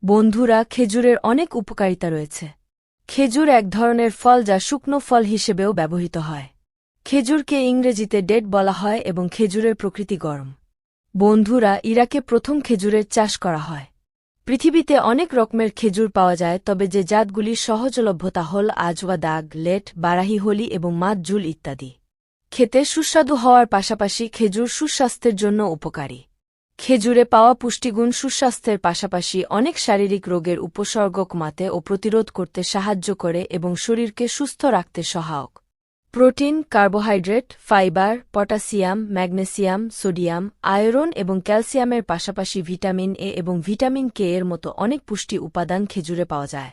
বন্ধুরা, খেজুরের অনেক উপকারিতা রয়েছে। খেজুর এক ধরনের ফল যা শুকনো ফল হিসেবেও ব্যবহৃত হয়। খেজুরকে ইংরেজিতে ডেট বলা হয় এবং খেজুরের প্রকৃতি গরম। বন্ধুরা, ইরাকে প্রথম খেজুরের চাষ করা হয়। পৃথিবীতে অনেক রকমের খেজুর পাওয়া যায়, তবে যে জাতগুলির সহজলভ্যতা হল আজওয়া দাগ, লেট, বারাহি হলি এবং মাত জুল ইত্যাদি। খেতে সুস্বাদু হওয়ার পাশাপাশি খেজুর সুস্বাস্থ্যের জন্য উপকারী। খেজুরে পাওয়া পুষ্টিগুণ সুস্বাস্থ্যের পাশাপাশি অনেক শারীরিক রোগের উপসর্গ কমাতে ও প্রতিরোধ করতে সাহায্য করে এবং শরীরকে সুস্থ রাখতে সহায়ক। Protein, carbohydrate, fibre, potassium, magnesium, sodium, iron এবং ক্যালসিয়ামের পাশাপাশি ভিটামিন এ এবং ভিটামিন কে এর মতো অনেক পুষ্টি উপাদান খেজুরে পাওয়া যায়।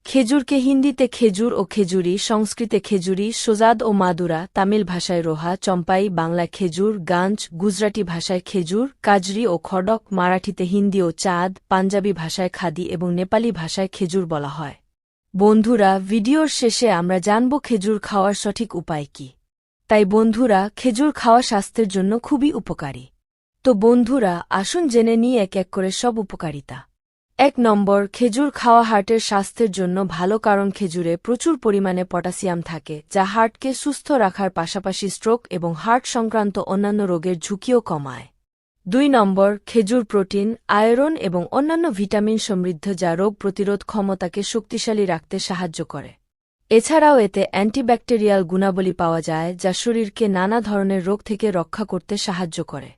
খেজুরকে হিন্দিতে খেজুর ও খেজুরি, সংস্কৃতে খেজুরি, সোজাদ ও মাদুরা, তামিল ভাষায় রোহা, চম্পাই, বাংলায় খেজুর, গাঞ্জ, গুজরাটি ভাষায় খেজুর, কাজরি ও খডক, মারাঠিতে হিন্দি ও চাঁদ, পাঞ্জাবি ভাষায় খাদি এবং নেপালি ভাষায় খেজুর বলা হয়। বন্ধুরা, ভিডিওর শেষে আমরা জানব খেজুর খাওয়ার সঠিক উপায় কি। তাই বন্ধুরা, খেজুর খাওয়া স্বাস্থ্যের জন্য খুবই উপকারী। তো বন্ধুরা, আসুন জেনে নিই এক এক করে সব উপকারিতা। ১ নম্বর, খেজুর খাওয়া হার্টের স্বাস্থ্যের জন্য ভালো, কারণ খেজুরে প্রচুর পরিমাণে পটাশিয়াম থাকে, যা হার্টকে সুস্থ রাখার পাশাপাশি স্ট্রোক এবং হার্ট সংক্রান্ত অন্যান্য রোগের ঝুঁকিও কমায়। ২ নম্বর, খেজুর প্রোটিন, আয়রন এবং অন্যান্য ভিটামিন সমৃদ্ধ, যা রোগ প্রতিরোধ ক্ষমতাকে শক্তিশালী রাখতে সাহায্য করে। এছাড়াও এতে অ্যান্টিব্যাকটেরিয়াল গুণাবলী পাওয়া যায়, যা শরীরকে নানা ধরনের রোগ থেকে রক্ষা করতে সাহায্য করে।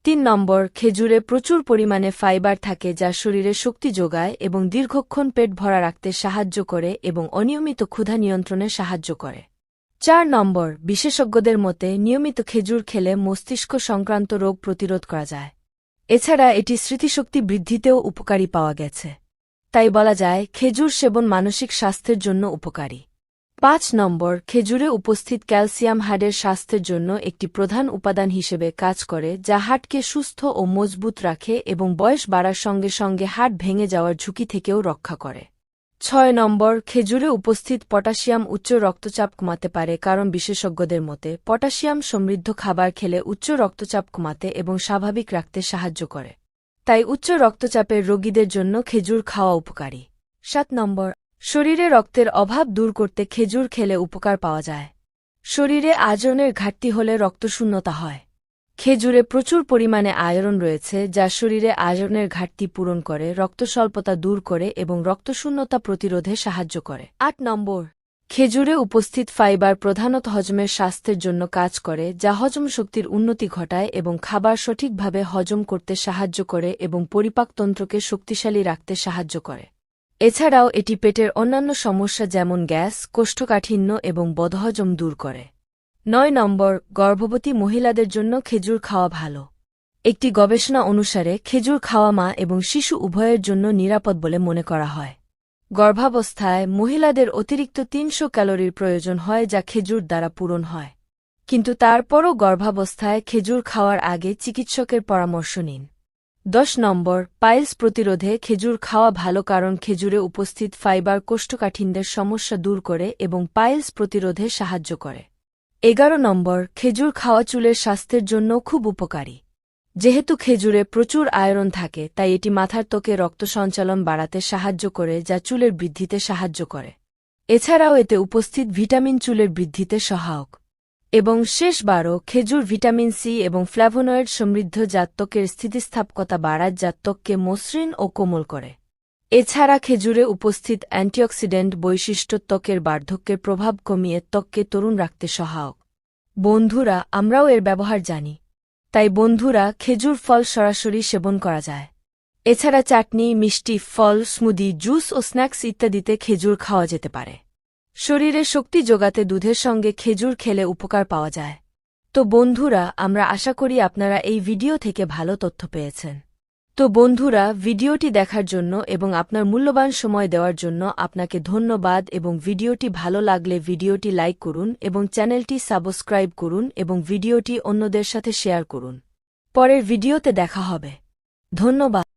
৩ নম্বর, খেজুরে প্রচুর পরিমাণে ফাইবার থাকে, যা শরীরে শক্তি যোগায় এবং দীর্ঘক্ষণ পেট ভরা রাখতে সাহায্য করে এবং অনিয়মিত ক্ষুধা নিয়ন্ত্রণে সাহায্য করে। ৪ নম্বর, বিশেষজ্ঞদের মতে নিয়মিত খেজুর খেলে মস্তিষ্ক সংক্রান্ত রোগ প্রতিরোধ করা যায়। এছাড়া এটি স্মৃতিশক্তি বৃদ্ধিতেও উপকারী পাওয়া গেছে। তাই বলা যায় খেজুর সেবন মানসিক স্বাস্থ্যের জন্য উপকারী। ৫ নম্বর, খেজুরে উপস্থিত ক্যালসিয়াম হাড়ের স্বাস্থ্যের জন্য একটি প্রধান উপাদান হিসেবে কাজ করে, যা হাড়কে সুস্থ ও মজবুত রাখে এবং বয়স বাড়ার সঙ্গে সঙ্গে হাড় ভেঙে যাওয়ার ঝুঁকি থেকেও রক্ষা করে। ৬ নম্বর, খেজুরে উপস্থিত পটাশিয়াম উচ্চ রক্তচাপ কমাতে পারে, কারণ বিশেষজ্ঞদের মতে পটাশিয়াম সমৃদ্ধ খাবার খেলে উচ্চ রক্তচাপ কমাতে এবং স্বাভাবিক রাখতে সাহায্য করে। তাই উচ্চ রক্তচাপের রোগীদের জন্য খেজুর খাওয়া উপকারী। ৭ নম্বর, শরীরে রক্তের অভাব দূর করতে খেজুর খেলে উপকার পাওয়া যায়। শরীরে আয়রনের ঘাটতি হলে রক্তশূন্যতা হয়। খেজুরে প্রচুর পরিমাণে আয়রন রয়েছে, যা শরীরে আয়রনের ঘাটতি পূরণ করে, রক্তস্বল্পতা দূর করে এবং রক্তশূন্যতা প্রতিরোধে সাহায্য করে। ৮ নম্বর, খেজুরে উপস্থিত ফাইবার প্রধানত হজমের স্বাস্থ্যের জন্য কাজ করে, যা হজম শক্তির উন্নতি ঘটায় এবং খাবার সঠিকভাবে হজম করতে সাহায্য করে এবং পরিপাকতন্ত্রকে শক্তিশালী রাখতে সাহায্য করে। এছাড়াও এটি পেটের অন্যান্য সমস্যা যেমন গ্যাস, কোষ্ঠকাঠিন্য এবং বদহজম দূর করে। ৯ নম্বর, গর্ভবতী মহিলাদের জন্য খেজুর খাওয়া ভালো। একটি গবেষণা অনুসারে খেজুর খাওয়া মা এবং শিশু উভয়ের জন্য নিরাপদ বলে মনে করা হয়। গর্ভাবস্থায় মহিলাদের অতিরিক্ত ৩০০ ক্যালোরির প্রয়োজন হয়, যা খেজুর দ্বারা পূরণ হয়। কিন্তু তারপরও গর্ভাবস্থায় খেজুর খাওয়ার আগে চিকিৎসকের পরামর্শ নিন। ১০ নম্বর, পাইলস প্রতিরোধে খেজুর খাওয়া ভালো, কারণ খেজুরে উপস্থিত ফাইবার কোষ্ঠকাঠিন্যের সমস্যা দূর করে এবং পাইলস প্রতিরোধে সাহায্য করে। ১১ নম্বর, খেজুর খাওয়া চুলের স্বাস্থ্যের জন্য খুব উপকারী। যেহেতু খেজুরে প্রচুর আয়রন থাকে, তাই এটি মাথার ত্বকে রক্ত সঞ্চালন বাড়াতে সাহায্য করে, যা চুলের বৃদ্ধিতে সাহায্য করে। এছাড়াও এতে উপস্থিত ভিটামিন চুলের বৃদ্ধিতে সহায়ক। এবং শেষবারও, খেজুর ভিটামিন সি এবং ফ্ল্যাভোনয়েড সমৃদ্ধ, যা ত্বকের স্থিতিস্থাপকতা বাড়ায়, যা ত্বককে মসৃণ ও কোমল করে। এছাড়া খেজুরে উপস্থিত অ্যান্টিঅক্সিডেন্ট বৈশিষ্ট্য ত্বকের বার্ধক্যের প্রভাব কমিয়ে ত্বককে তরুণ রাখতে সহায়ক। বন্ধুরা, আমরাও এর ব্যবহার জানি। তাই বন্ধুরা, খেজুর ফল সরাসরি সেবন করা যায়। এছাড়া চাটনি, মিষ্টি, ফল, স্মুদি, জুস ও স্ন্যাক্স ইত্যাদিতে খেজুর খাওয়া যেতে পারে। শরীরে শক্তি যোগাতে দুধের সঙ্গে খেজুর খেলে উপকার পাওয়া যায়। তো বন্ধুরা, আমরা আশা করি আপনারা এই ভিডিও থেকে ভালো তথ্য পেয়েছেন। তো বন্ধুরা, ভিডিওটি দেখার জন্য এবং আপনার মূল্যবান সময় দেওয়ার জন্য আপনাকে ধন্যবাদ এবং ভিডিওটি ভালো লাগলে ভিডিওটি লাইক করুন এবং চ্যানেলটি সাবস্ক্রাইব করুন এবং ভিডিওটি অন্যদের সাথে শেয়ার করুন। পরের ভিডিওতে দেখা হবে। ধন্যবাদ।